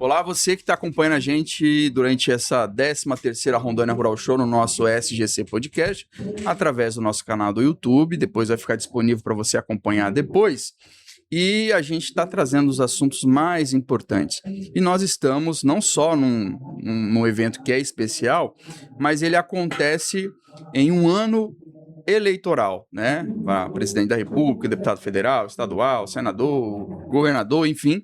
Olá, você que está acompanhando a gente durante essa 13ª Rondônia Rural Show no nosso SGC Podcast, através do nosso canal do YouTube, depois vai ficar disponível para você acompanhar depois. E a gente está trazendo os assuntos mais importantes. E nós estamos não só num evento que é especial, mas ele acontece em um ano eleitoral, né? Para presidente da República, deputado federal, estadual, senador, governador, enfim.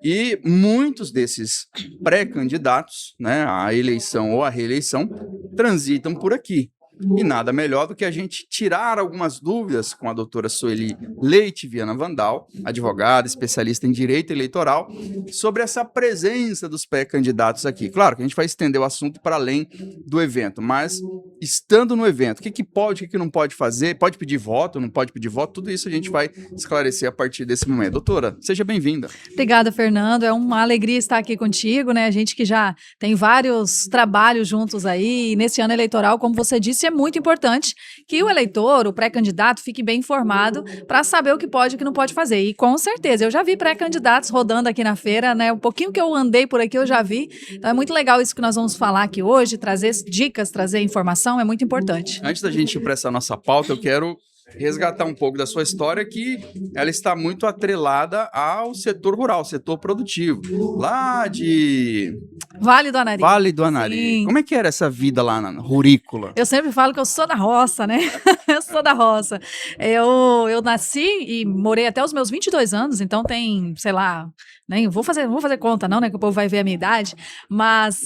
E muitos desses pré-candidatos, né, à eleição ou à reeleição, transitam por aqui. E nada melhor do que a gente tirar algumas dúvidas com a doutora Sueli Leite Viana Vandal, advogada, especialista em direito eleitoral, sobre essa presença dos pré-candidatos aqui. Claro que a gente vai estender o assunto para além do evento, mas estando no evento, o que pode, o que não pode fazer, pode pedir voto, não pode pedir voto, tudo isso a gente vai esclarecer a partir desse momento. Doutora, seja bem-vinda. Obrigada, Fernando. É uma alegria estar aqui contigo, né? A gente que já tem vários trabalhos juntos aí, e nesse ano eleitoral, como você disse, é muito importante que o eleitor, o pré-candidato, fique bem informado para saber o que pode e o que não pode fazer. E com certeza, eu já vi pré-candidatos rodando aqui na feira, né? Um pouquinho que eu andei por aqui, eu já vi. Então é muito legal isso que nós vamos falar aqui hoje, trazer dicas, trazer informação, é muito importante. Antes da gente ir para essa nossa pauta, eu quero resgatar um pouco da sua história, que ela está muito atrelada ao setor rural, setor produtivo, lá de Vale do Anari. Vale do Anari. Sim. Como é que era essa vida lá na rurícola? Eu sempre falo que eu sou da roça, né? Eu sou da roça. Eu nasci e morei até os meus 22 anos, então tem, sei lá, nem vou fazer conta não, né, que o povo vai ver a minha idade, mas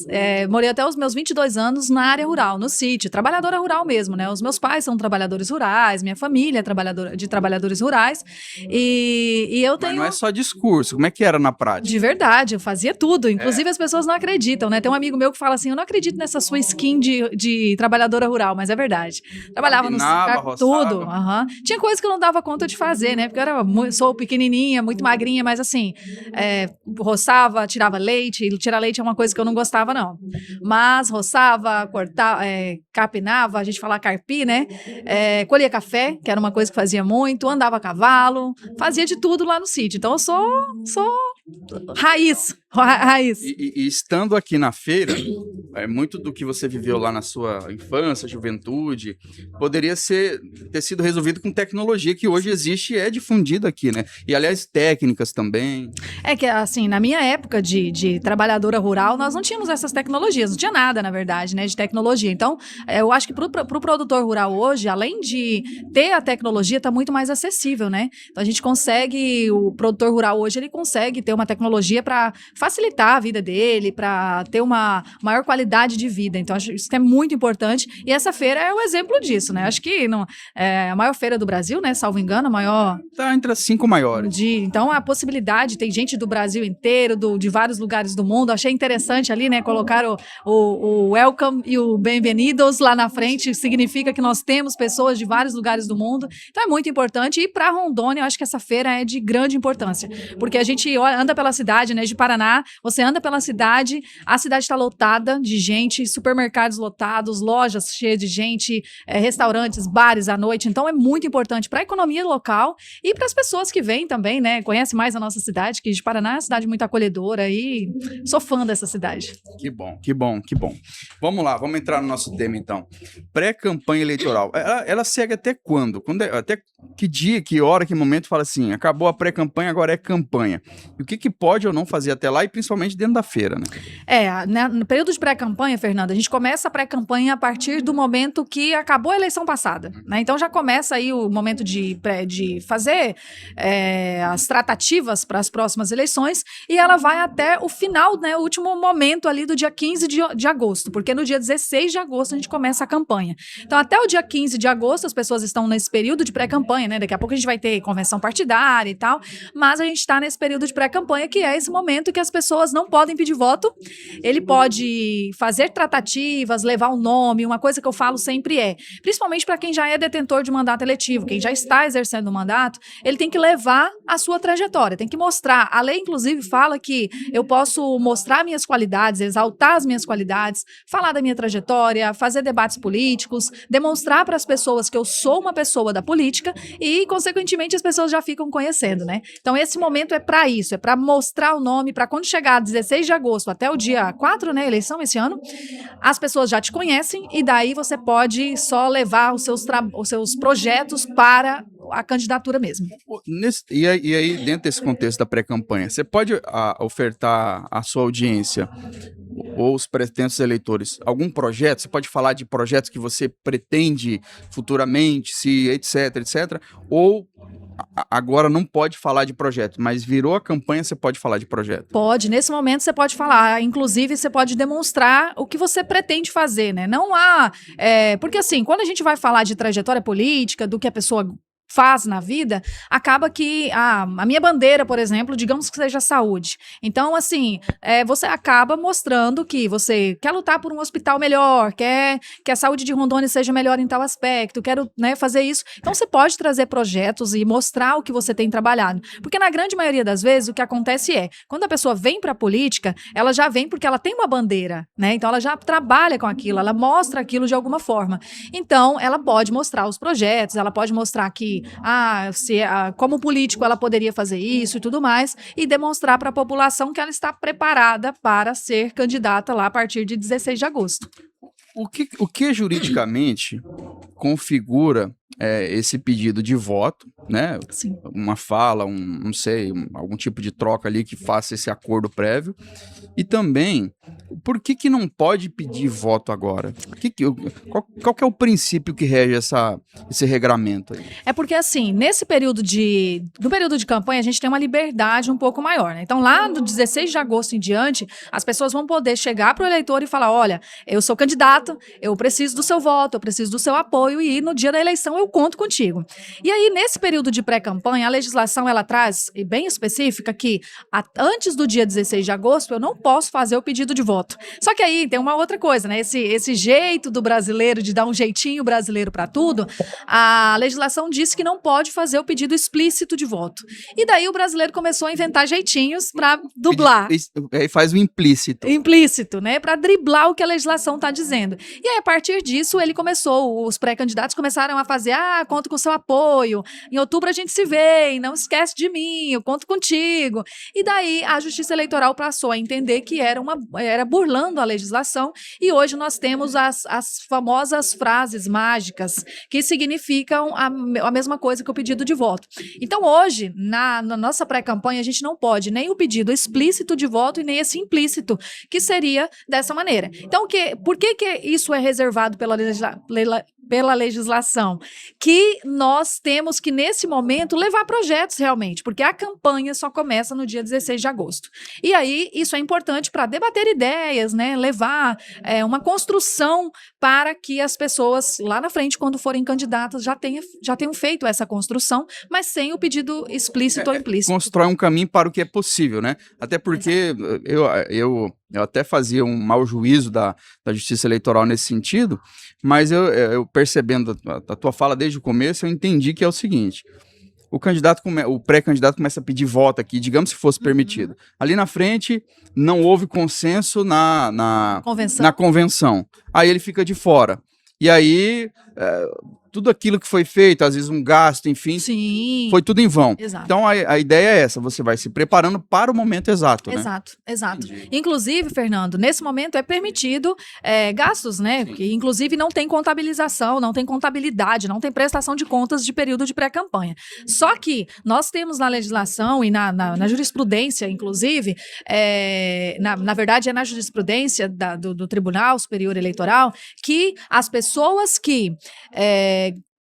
morei até os meus 22 anos na área rural, no sítio, trabalhadora rural mesmo, né? Os meus pais são trabalhadores rurais, minha família é trabalhadora de trabalhadores rurais, e eu tenho... Mas não é só discurso, como é que era na prática? De verdade, eu fazia tudo, inclusive as pessoas não acreditam, né? Tem um amigo meu que fala assim, eu não acredito nessa sua skin de trabalhadora rural, mas é verdade. Trabalhava no tudo. Uhum. Tinha coisa que eu não dava conta de fazer, né? Porque eu sou pequenininha, muito magrinha, mas assim, roçava, tirava leite, e tirar leite é uma coisa que eu não gostava, não. Mas roçava, cortava, capinava, a gente fala carpi, né? Colhia café, que era uma coisa que fazia muito, andava a cavalo, fazia de tudo lá no sítio. Então eu sou raiz. E estando aqui na feira, muito do que você viveu lá na sua infância, juventude, poderia ter sido resolvido com tecnologia que hoje existe e é difundida aqui, né? E, aliás, técnicas também. É que, assim, na minha época de trabalhadora rural, nós não tínhamos essas tecnologias, não tinha nada, na verdade, né, de tecnologia. Então, eu acho que pro produtor rural hoje, além de ter a tecnologia, está muito mais acessível, né? Então, a gente consegue, o produtor rural hoje, ele consegue ter uma tecnologia para facilitar a vida dele, para ter uma maior qualidade de vida. Então, acho que isso é muito importante. E essa feira é o exemplo disso, né? Acho que é a maior feira do Brasil, né? Salvo engano, a maior... Tá entre as 5 maiores. Então, a possibilidade, tem gente do Brasil inteiro, de vários lugares do mundo. Achei interessante ali, né? Colocar o welcome e o bem-vindos lá na frente. Significa que nós temos pessoas de vários lugares do mundo. Então, é muito importante. E para Rondônia, eu acho que essa feira é de grande importância. Porque a gente anda pela cidade, né? De Paraná, você anda pela cidade, a cidade está lotada de gente, supermercados lotados, lojas cheias de gente, restaurantes, bares à noite. Então é muito importante para a economia local e para as pessoas que vêm também, né? Conhecem mais a nossa cidade, que de Paraná é uma cidade muito acolhedora e sou fã dessa cidade. Que bom, que bom, que bom. Vamos lá, vamos entrar no nosso tema então. Pré-campanha eleitoral. Ela segue até quando? Até que dia, que hora, que momento fala assim, acabou a pré-campanha, agora é campanha. E o que pode ou não fazer até lá e principalmente dentro da feira, né? No período de pré-campanha, Fernanda, a gente começa a pré-campanha a partir do momento que acabou a eleição passada, né? Então já começa aí o momento de fazer as tratativas para as próximas eleições e ela vai até o final, né? O último momento ali do dia 15 de agosto, porque no dia 16 de agosto a gente começa a campanha. Então até o dia 15 de agosto as pessoas estão nesse período de pré-campanha, né? Daqui a pouco a gente vai ter convenção partidária e tal, mas a gente está nesse período de pré-campanha que é esse momento que as pessoas não podem pedir voto, ele pode fazer tratativas, levar o nome, uma coisa que eu falo sempre principalmente para quem já é detentor de mandato eletivo, quem já está exercendo o mandato, ele tem que levar a sua trajetória, tem que mostrar. A lei, inclusive, fala que eu posso mostrar minhas qualidades, exaltar as minhas qualidades, falar da minha trajetória, fazer debates políticos, demonstrar para as pessoas que eu sou uma pessoa da política e, consequentemente, as pessoas já ficam conhecendo, né? Então, esse momento é para isso, é para mostrar o nome, para quando chegar 16 de agosto até o dia 4, né, eleição esse ano, as pessoas já te conhecem e daí você pode só levar os seus projetos para a candidatura mesmo. E aí, dentro desse contexto da pré-campanha, você pode ofertar à sua audiência ou os pretensos eleitores algum projeto? Você pode falar de projetos que você pretende futuramente, se etc, etc, ou agora não pode falar de projeto, mas virou a campanha, você pode falar de projeto? Pode, nesse momento você pode falar, inclusive você pode demonstrar o que você pretende fazer, né? Não há, porque assim, quando a gente vai falar de trajetória política, do que a pessoa faz na vida, acaba que a minha bandeira, por exemplo, digamos que seja saúde. Então, assim, você acaba mostrando que você quer lutar por um hospital melhor, quer que a saúde de Rondônia seja melhor em tal aspecto, quero, né, fazer isso. Então, você pode trazer projetos e mostrar o que você tem trabalhado. Porque na grande maioria das vezes, o que acontece quando a pessoa vem para a política, ela já vem porque ela tem uma bandeira, né? Então, ela já trabalha com aquilo, ela mostra aquilo de alguma forma. Então, ela pode mostrar os projetos, ela pode mostrar que como político ela poderia fazer isso e tudo mais, e demonstrar para a população que ela está preparada para ser candidata lá a partir de 16 de agosto. O que juridicamente configura esse pedido de voto, né? Sim. Uma fala, não sei, algum tipo de troca ali que faça esse acordo prévio. E também, por que não pode pedir voto agora? Qual que é o princípio que rege esse regramento aí? É porque, assim, no período de campanha, a gente tem uma liberdade um pouco maior, né? Então, lá do 16 de agosto em diante, as pessoas vão poder chegar para o eleitor e falar, olha, eu sou candidato, eu preciso do seu voto, eu preciso do seu apoio e no dia da eleição eu conto contigo. E aí, nesse período de pré-campanha, a legislação, ela traz, bem específica, que antes do dia 16 de agosto, eu não posso fazer o pedido de voto. Só que aí tem uma outra coisa, né? Esse jeito do brasileiro de dar um jeitinho brasileiro para tudo, a legislação disse que não pode fazer o pedido explícito de voto. E daí o brasileiro começou a inventar jeitinhos para dublar. Aí faz o implícito. Implícito, né? Para driblar o que a legislação está dizendo. E aí, a partir disso, os pré-candidatos começaram a fazer, conto com seu apoio, em outubro a gente se vê, não esquece de mim, eu conto contigo. E daí a Justiça Eleitoral passou a entender que era burlando a legislação, e hoje nós temos as famosas frases mágicas, que significam a mesma coisa que o pedido de voto. Então, hoje, na nossa pré-campanha, a gente não pode nem o pedido explícito de voto e nem esse implícito, que seria dessa maneira. Então, por que isso é reservado pela legislação? Que nós temos que, nesse momento, levar projetos realmente, porque a campanha só começa no dia 16 de agosto. E aí, isso é importante para debater ideias, né? Levar uma construção para que as pessoas, lá na frente, quando forem candidatas, já tenham feito essa construção, mas sem o pedido explícito ou implícito. Constrói um caminho para o que é possível, né? Até porque eu até fazia um mau juízo da Justiça Eleitoral nesse sentido, mas eu percebendo a tua fala desde o começo, eu entendi que é o seguinte: o pré-candidato começa a pedir voto aqui, digamos se fosse permitido. Ali na frente, não houve consenso na convenção. Aí ele fica de fora. E aí, tudo aquilo que foi feito, às vezes um gasto, enfim, sim, foi tudo em vão. Exato. Então, a ideia é essa, você vai se preparando para o momento exato, né? Exato. Inclusive, Fernando, nesse momento é permitido gastos, né? Que inclusive não tem contabilização, não tem contabilidade, não tem prestação de contas de período de pré-campanha. Só que nós temos na legislação e na jurisprudência, inclusive, na verdade é na jurisprudência do Tribunal Superior Eleitoral, que as pessoas que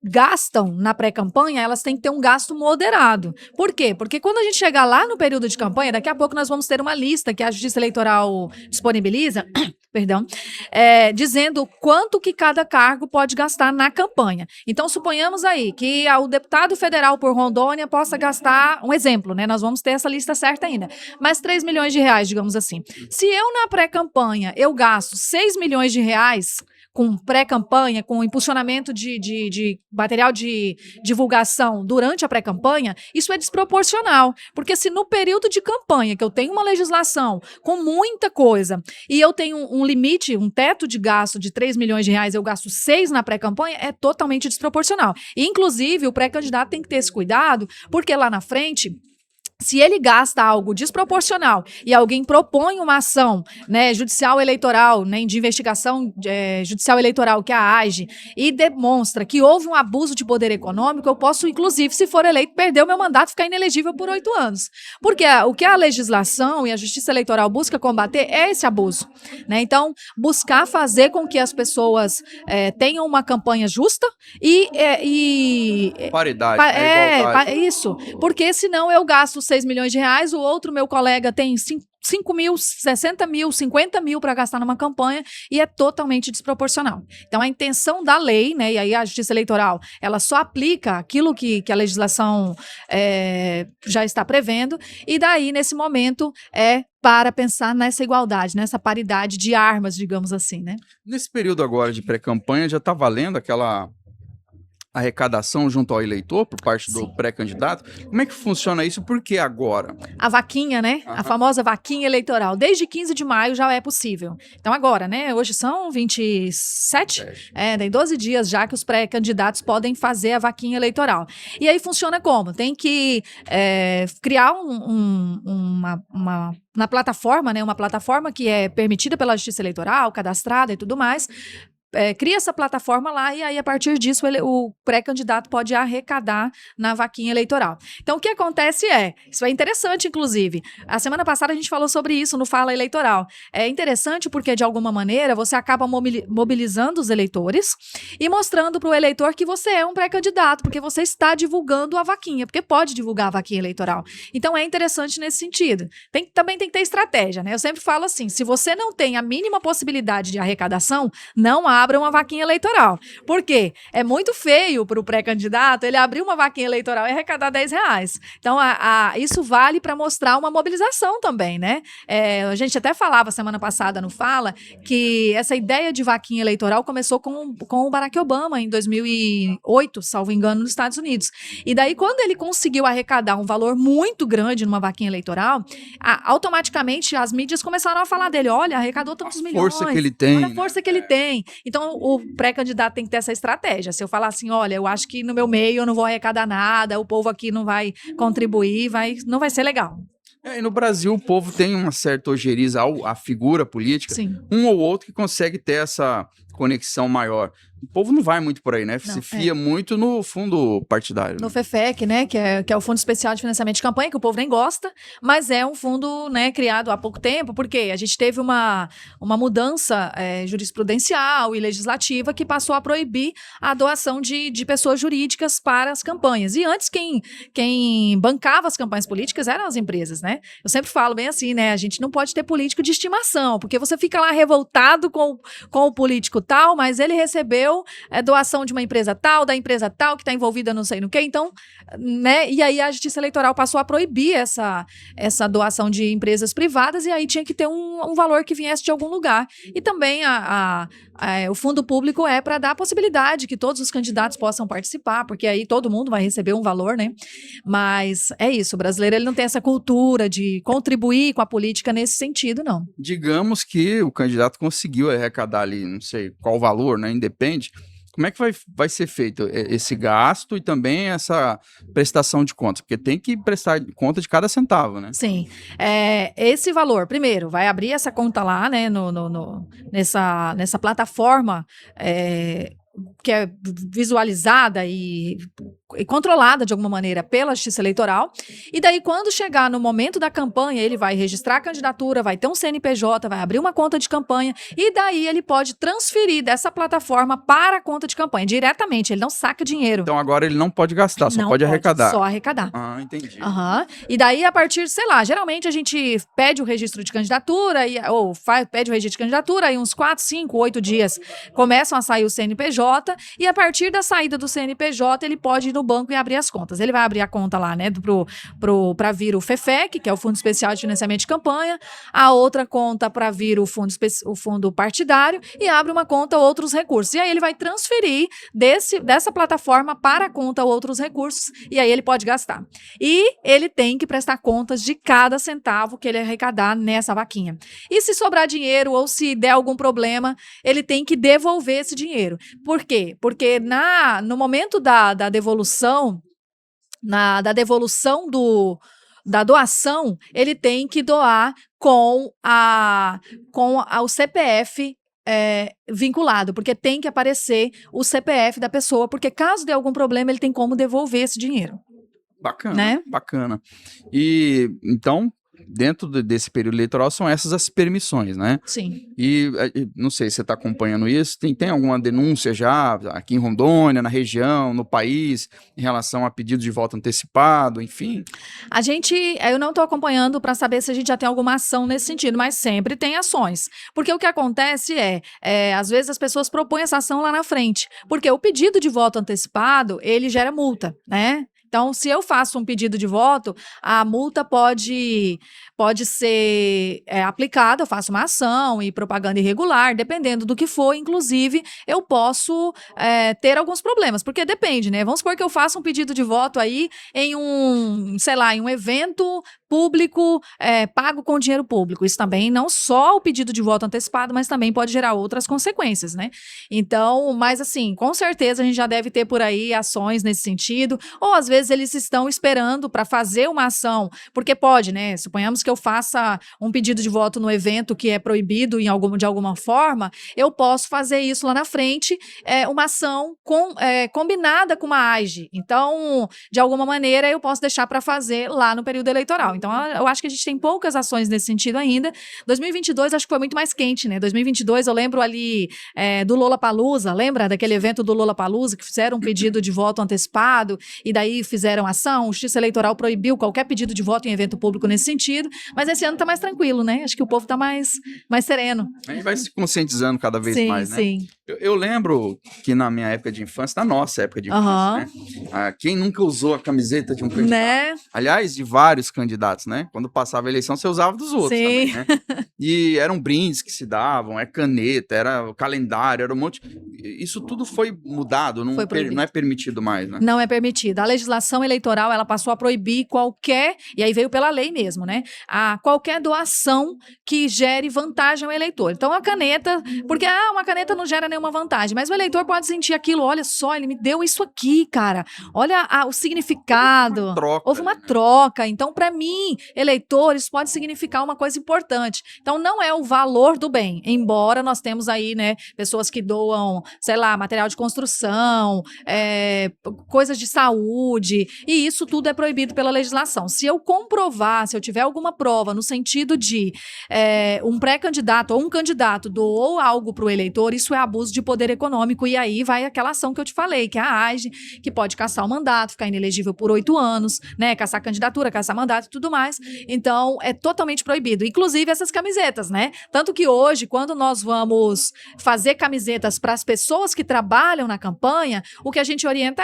gastam na pré-campanha, elas têm que ter um gasto moderado. Por quê? Porque quando a gente chegar lá no período de campanha, daqui a pouco nós vamos ter uma lista que a Justiça Eleitoral disponibiliza, perdão, dizendo quanto que cada cargo pode gastar na campanha. Então, suponhamos aí que o deputado federal por Rondônia possa gastar, um exemplo, né? Nós vamos ter essa lista certa ainda, mas 3 milhões de reais, digamos assim. Se eu na pré-campanha eu gasto 6 milhões de reais com pré-campanha, com impulsionamento de material de divulgação durante a pré-campanha, isso é desproporcional. Porque se no período de campanha, que eu tenho uma legislação com muita coisa, e eu tenho um limite, um teto de gasto de 3 milhões de reais, eu gasto 6 na pré-campanha, é totalmente desproporcional. E, inclusive, o pré-candidato tem que ter esse cuidado, porque lá na frente, Se ele gasta algo desproporcional e alguém propõe uma ação, né, judicial eleitoral, né, de investigação judicial eleitoral, que é a AGE, e demonstra que houve um abuso de poder econômico, eu posso, inclusive, se for eleito, perder o meu mandato e ficar inelegível por 8 anos. Porque o que a legislação e a justiça eleitoral busca combater é esse abuso, né? Então, buscar fazer com que as pessoas tenham uma campanha justa Paridade, igualdade. isso, porque senão eu gasto 6 milhões de reais, o outro meu colega tem 5 mil, 60 mil, 50 mil para gastar numa campanha e é totalmente desproporcional. Então, a intenção da lei, né, e aí a justiça eleitoral, ela só aplica aquilo que a legislação já está prevendo, e daí, nesse momento, para pensar nessa igualdade, nessa paridade de armas, digamos assim, né? Nesse período agora de pré-campanha, já está valendo aquela arrecadação junto ao eleitor por parte do pré-candidato? Como é que funciona isso? Por que agora? A vaquinha, né? A famosa vaquinha eleitoral. Desde 15 de maio já é possível. Então agora, né? Hoje são 27? Tem 12 dias já que os pré-candidatos podem fazer a vaquinha eleitoral. E aí funciona como? Tem que criar na plataforma, né? Uma plataforma que é permitida pela Justiça Eleitoral, cadastrada e tudo mais. Cria essa plataforma lá e aí, a partir disso, o pré-candidato pode arrecadar na vaquinha eleitoral. Então, o que acontece isso é interessante, inclusive. A semana passada a gente falou sobre isso no Fala Eleitoral. É interessante porque, de alguma maneira, você acaba mobilizando os eleitores e mostrando para o eleitor que você é um pré-candidato, porque você está divulgando a vaquinha, porque pode divulgar a vaquinha eleitoral. Então, é interessante nesse sentido. Também tem que ter estratégia, né? Eu sempre falo assim, se você não tem a mínima possibilidade de arrecadação, não abra uma vaquinha eleitoral. Por quê? É muito feio para o pré-candidato ele abrir uma vaquinha eleitoral e arrecadar R$10. Então, isso vale para mostrar uma mobilização também, né? A gente até falava semana passada no Fala que essa ideia de vaquinha eleitoral começou com o Barack Obama em 2008, salvo engano, nos Estados Unidos. E daí, quando ele conseguiu arrecadar um valor muito grande numa vaquinha eleitoral, automaticamente as mídias começaram a falar dele. Olha, arrecadou tantos milhões. Força que ele tem. Olha a força que ele tem. Então, o pré-candidato tem que ter essa estratégia. Se eu falar assim, olha, eu acho que no meu meio eu não vou arrecadar nada, o povo aqui não vai contribuir, não vai ser legal. E no Brasil o povo tem uma certa ojeriza à figura política. Sim. Um ou outro que consegue ter essa conexão maior. O povo não vai muito por aí, né? Se fia muito no fundo partidário. No FEFEC, né? Que é o Fundo Especial de Financiamento de Campanha, que o povo nem gosta, mas é um fundo, né, criado há pouco tempo, porque a gente teve uma mudança jurisprudencial e legislativa que passou a proibir a doação de pessoas jurídicas para as campanhas. E antes, quem bancava as campanhas políticas eram as empresas, né? Eu sempre falo bem assim, né? A gente não pode ter político de estimação, porque você fica lá revoltado com o político tal, mas ele recebeu doação de uma empresa tal, da empresa tal, que está envolvida não sei no que, então, né, e aí a Justiça Eleitoral passou a proibir essa doação de empresas privadas, e aí tinha que ter um valor que viesse de algum lugar, e também o fundo público para dar a possibilidade que todos os candidatos possam participar, porque aí todo mundo vai receber um valor, né, mas é isso, o brasileiro ele não tem essa cultura de contribuir com a política nesse sentido, não. Digamos que o candidato conseguiu arrecadar ali, não sei qual valor, né, independe. Como é que vai ser feito esse gasto e também essa prestação de contas? Porque tem que prestar conta de cada centavo, né? Sim. Esse valor, primeiro, vai abrir essa conta lá, né, nessa plataforma que é visualizada e controlada de alguma maneira pela Justiça Eleitoral, e daí quando chegar no momento da campanha, ele vai registrar a candidatura, vai ter um CNPJ, vai abrir uma conta de campanha, e daí ele pode transferir dessa plataforma para a conta de campanha, diretamente, ele não saca dinheiro. Então agora ele não pode gastar, só pode arrecadar. Só arrecadar. Ah, entendi. E daí a partir, sei lá, geralmente a gente pede o registro de candidatura, pede o registro de candidatura, aí uns 4, 5, 8 dias começam a sair o CNPJ, e a partir da saída do CNPJ, ele pode ir no banco e abrir as contas. Ele vai abrir a conta lá, né, para vir o FEFEC, que é o Fundo Especial de Financiamento de Campanha, a outra conta para vir o fundo partidário, e abre uma conta outros recursos. E aí ele vai transferir dessa plataforma para a conta outros recursos, e aí ele pode gastar. E ele tem que prestar contas de cada centavo que ele arrecadar nessa vaquinha. E se sobrar dinheiro ou se der algum problema, ele tem que devolver esse dinheiro. Por quê? Porque no momento da devolução, da devolução da doação, ele tem que doar com o CPF vinculado, porque tem que aparecer o CPF da pessoa, porque caso dê algum problema, ele tem como devolver esse dinheiro. Bacana, né? Bacana. E então, dentro desse período eleitoral, são essas as permissões, né? Sim. E não sei se você está acompanhando isso, tem alguma denúncia já aqui em Rondônia, na região, no país, em relação a pedido de voto antecipado, enfim? Eu não estou acompanhando para saber se a gente já tem alguma ação nesse sentido, mas sempre tem ações. Porque o que acontece às vezes as pessoas propõem essa ação lá na frente, porque o pedido de voto antecipado, ele gera multa, né? Então, se eu faço um pedido de voto, a multa pode ser aplicada, eu faço uma ação e propaganda irregular, dependendo do que for, inclusive, eu posso ter alguns problemas, porque depende, né? Vamos supor que eu faça um pedido de voto aí em um evento público, pago com dinheiro público. Isso também não só o pedido de voto antecipado, mas também pode gerar outras consequências, né? Então, mas assim, com certeza a gente já deve ter por aí ações nesse sentido, ou às vezes eles estão esperando para fazer uma ação, porque pode, né? Suponhamos que eu faça um pedido de voto no evento que é proibido de alguma forma, eu posso fazer isso lá na frente, uma ação combinada com uma AGE. Então, de alguma maneira, eu posso deixar para fazer lá no período eleitoral. Então, eu acho que a gente tem poucas ações nesse sentido ainda. 2022 acho que foi muito mais quente, né? 2022 eu lembro ali do Lollapalooza, lembra daquele evento do Lollapalooza que fizeram um pedido de voto antecipado e daí fizeram ação, o Justiça Eleitoral proibiu qualquer pedido de voto em evento público nesse sentido, mas esse ano tá mais tranquilo, né? Acho que o povo tá mais sereno. A gente vai se conscientizando cada vez mais, né? Sim. Eu lembro que na minha época de infância, na nossa época de infância, né? Quem nunca usou a camiseta de um candidato? Né? Aliás, de vários candidatos, né? Quando passava a eleição, você usava dos outros também, né? E eram brindes que se davam, caneta, era o calendário, era um monte. Isso tudo foi mudado, não é permitido mais, né? Não é permitido. A legislação eleitoral, ela passou a proibir e aí veio pela lei mesmo, né? Qualquer doação que gere vantagem ao eleitor. Então, a caneta, porque uma caneta não gera nenhuma vantagem, mas o eleitor pode sentir aquilo, olha só, ele me deu isso aqui, cara. Olha o significado. Houve uma troca. Então, para mim, eleitor, isso pode significar uma coisa importante. Então, não é o valor do bem, embora nós temos aí, né, pessoas que doam, sei lá, material de construção, coisas de saúde, e isso tudo é proibido pela legislação. Se eu comprovar, se eu tiver alguma prova no sentido de um pré-candidato ou um candidato doou algo para o eleitor, isso é abuso de poder econômico, e aí vai aquela ação que eu te falei, que é a AGE, que pode cassar o mandato, ficar inelegível por 8 anos, né, cassar candidatura, cassar mandato e tudo mais. Então, é totalmente proibido. Inclusive essas camisetas, né? Tanto que hoje, quando nós vamos fazer camisetas para as pessoas que trabalham na campanha, o que a gente orienta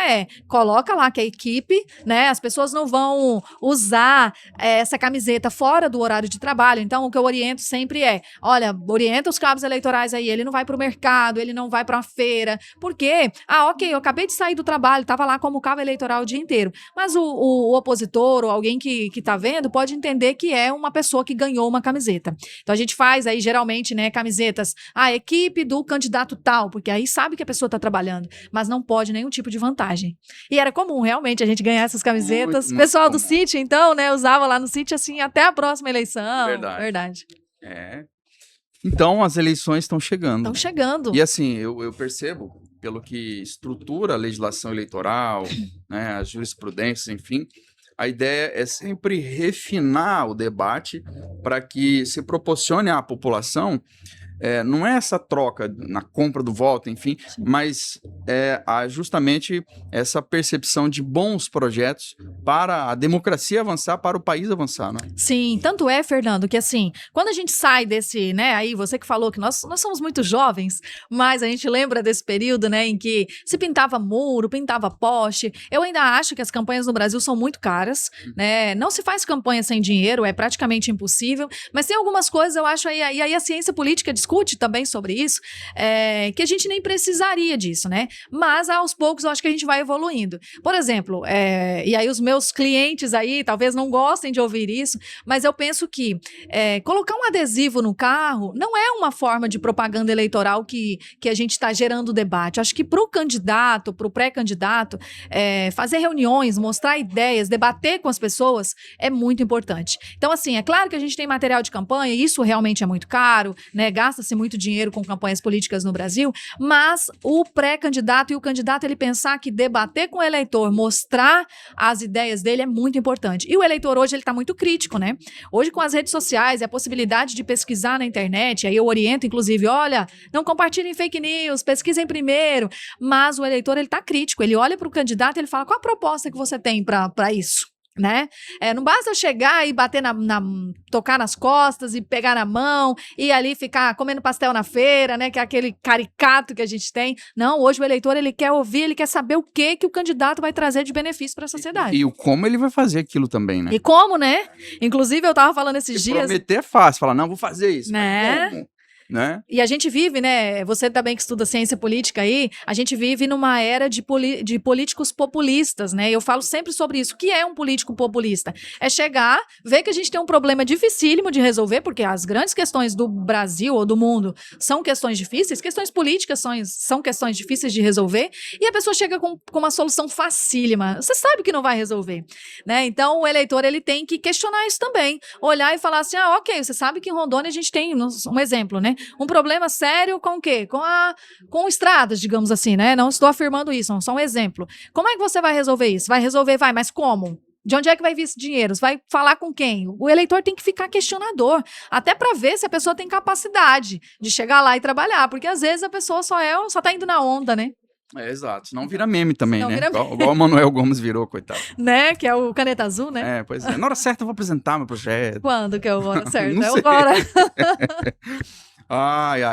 coloca lá que a equipe, né, as pessoas não vão usar essa camiseta fora do horário de trabalho. Então, o que eu oriento sempre olha, orienta os cabos eleitorais aí, ele não vai para o mercado, ele não vai para uma feira, porque, ok, eu acabei de sair do trabalho, estava lá como cabo eleitoral o dia inteiro, mas o opositor ou alguém que está vendo pode entender que é uma pessoa que ganhou uma camiseta. Então, a gente faz aí, geralmente, né, camisetas, a equipe do candidato tal, porque aí sabe que a pessoa está trabalhando, mas não pode nenhum tipo de vantagem. E era comum, realmente, a gente ganhar essas camisetas. O pessoal do sítio, então, né, usava lá no sítio, assim, até a próxima eleição. Verdade. Então, as eleições estão chegando. Estão chegando. E assim, eu percebo, pelo que estrutura a legislação eleitoral, né, as jurisprudências, enfim, a ideia é sempre refinar o debate para que se proporcione à população, não é essa troca na compra do voto, enfim, mas justamente essa percepção de bons projetos para a democracia avançar, para o país avançar, né? Sim, tanto Fernando, que assim, quando a gente sai desse, né, aí você que falou que nós somos muito jovens, mas a gente lembra desse período, né, em que se pintava muro, pintava poste. Eu ainda acho que as campanhas no Brasil são muito caras, né, não se faz campanha sem dinheiro, é praticamente impossível, mas tem algumas coisas, eu acho, e aí a ciência política discute discute também sobre isso, que a gente nem precisaria disso, né? Mas aos poucos eu acho que a gente vai evoluindo. Por exemplo, e aí os meus clientes aí talvez não gostem de ouvir isso, mas eu penso que colocar um adesivo no carro não é uma forma de propaganda eleitoral que a gente está gerando debate. Eu acho que para o candidato, para o pré-candidato, fazer reuniões, mostrar ideias, debater com as pessoas é muito importante. Então, assim, é claro que a gente tem material de campanha, e isso realmente é muito caro, né? Gasta-se muito dinheiro com campanhas políticas no Brasil, mas o pré-candidato e o candidato, ele pensar que debater com o eleitor, mostrar as ideias dele é muito importante. E o eleitor hoje, ele está muito crítico, né? Hoje, com as redes sociais e a possibilidade de pesquisar na internet, aí eu oriento, inclusive, olha, não compartilhem fake news, pesquisem primeiro, mas o eleitor, ele está crítico, ele olha para o candidato e ele fala, qual a proposta que você tem para isso? Né? Não basta eu chegar e bater tocar nas costas e pegar na mão e ali ficar comendo pastel na feira, né? Que é aquele caricato que a gente tem. Não, hoje o eleitor, ele quer ouvir, ele quer saber o que o candidato vai trazer de benefício para a sociedade. E o como ele vai fazer aquilo também, né? E como, né? Inclusive, eu tava falando esses dias... Prometer é fácil, falar, não, vou fazer isso. Né? Mas como? Né? E a gente vive, né? Você também que estuda ciência política aí, a gente vive numa era de políticos populistas, né? Eu falo sempre sobre isso. O que é um político populista? É chegar, ver que a gente tem um problema dificílimo de resolver, porque as grandes questões do Brasil ou do mundo são questões difíceis, questões políticas são questões difíceis de resolver, e a pessoa chega com uma solução facílima. Você sabe que não vai resolver, né? Então, o eleitor, ele tem que questionar isso também. Olhar e falar assim, ok, você sabe que em Rondônia a gente tem um exemplo, né? Um problema sério com o quê? Com estradas, digamos assim, né? Não estou afirmando isso, só um exemplo. Como é que você vai resolver isso? Vai resolver, mas como? De onde é que vai vir esse dinheiro? Você vai falar com quem? O eleitor tem que ficar questionador, até para ver se a pessoa tem capacidade de chegar lá e trabalhar, porque às vezes a pessoa só tá indo na onda, né? Exato, senão vira meme também, né? Vira igual o Manuel Gomes virou, coitado. Né? Que é o Caneta Azul, né? Pois é. Na hora certa eu vou apresentar meu projeto. Quando que é a hora certa? Não É sei. agora.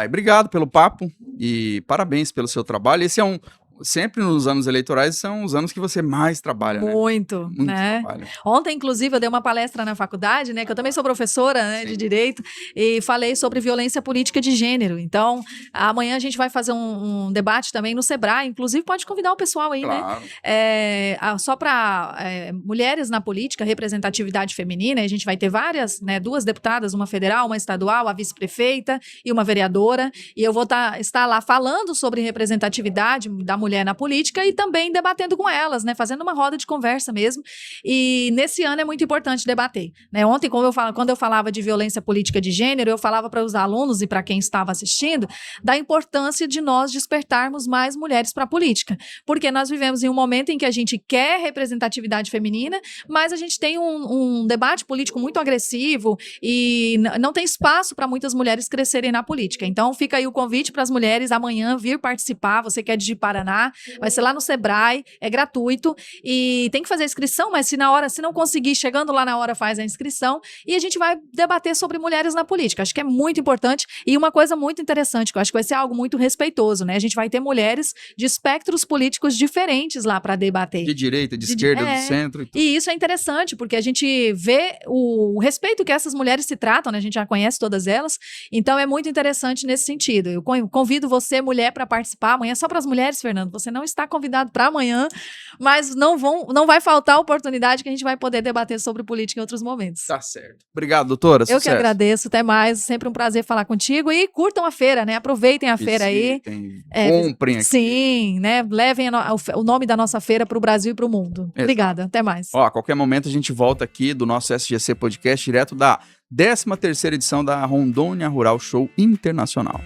Obrigado pelo papo e parabéns pelo seu trabalho. Esse é sempre nos anos eleitorais são os anos que você mais trabalha, muito, né? Trabalho. Ontem, inclusive, eu dei uma palestra na faculdade, né? Que eu também sou professora, né, de Direito, e falei sobre violência política de gênero. Então, amanhã a gente vai fazer um debate também no Sebrae, inclusive pode convidar o pessoal aí, claro. Né? Só para mulheres na política, representatividade feminina, a gente vai ter várias, né? 2 deputadas, uma federal, uma estadual, a vice-prefeita e uma vereadora, e eu vou estar lá falando sobre representatividade da mulher na política e também debatendo com elas, né? Fazendo uma roda de conversa mesmo. E nesse ano é muito importante debater, né? Ontem, quando eu falava de violência política de gênero, eu falava para os alunos e para quem estava assistindo da importância de nós despertarmos mais mulheres para a política, porque nós vivemos em um momento em que a gente quer representatividade feminina, mas a gente tem um debate político muito agressivo e não tem espaço para muitas mulheres crescerem na política. Então, fica aí o convite para as mulheres amanhã vir participar. Você que é de Paraná, vai ser lá no Sebrae, é gratuito e tem que fazer a inscrição, mas se não conseguir, chegando lá na hora faz a inscrição e a gente vai debater sobre mulheres na política. Acho que é muito importante e uma coisa muito interessante, que eu acho que vai ser algo muito respeitoso, né? A gente vai ter mulheres de espectros políticos diferentes lá para debater. De direita, de esquerda, do centro. E isso é interessante, porque a gente vê o respeito que essas mulheres se tratam, né? A gente já conhece todas elas, então é muito interessante nesse sentido. Eu convido você, mulher, para participar. Amanhã é só para as mulheres, Fernando. Você não está convidado para amanhã, mas não vai faltar a oportunidade que a gente vai poder debater sobre política em outros momentos. Tá certo. Obrigado, doutora. Eu que agradeço. Até mais. Sempre um prazer falar contigo. E curtam a feira, né? Aproveitem a feira aí. Comprem aqui. Sim, né? Levem o nome da nossa feira para o Brasil e para o mundo. Exato. Obrigada. Até mais. A qualquer momento a gente volta aqui do nosso SGC Podcast, direto da 13ª edição da Rondônia Rural Show Internacional.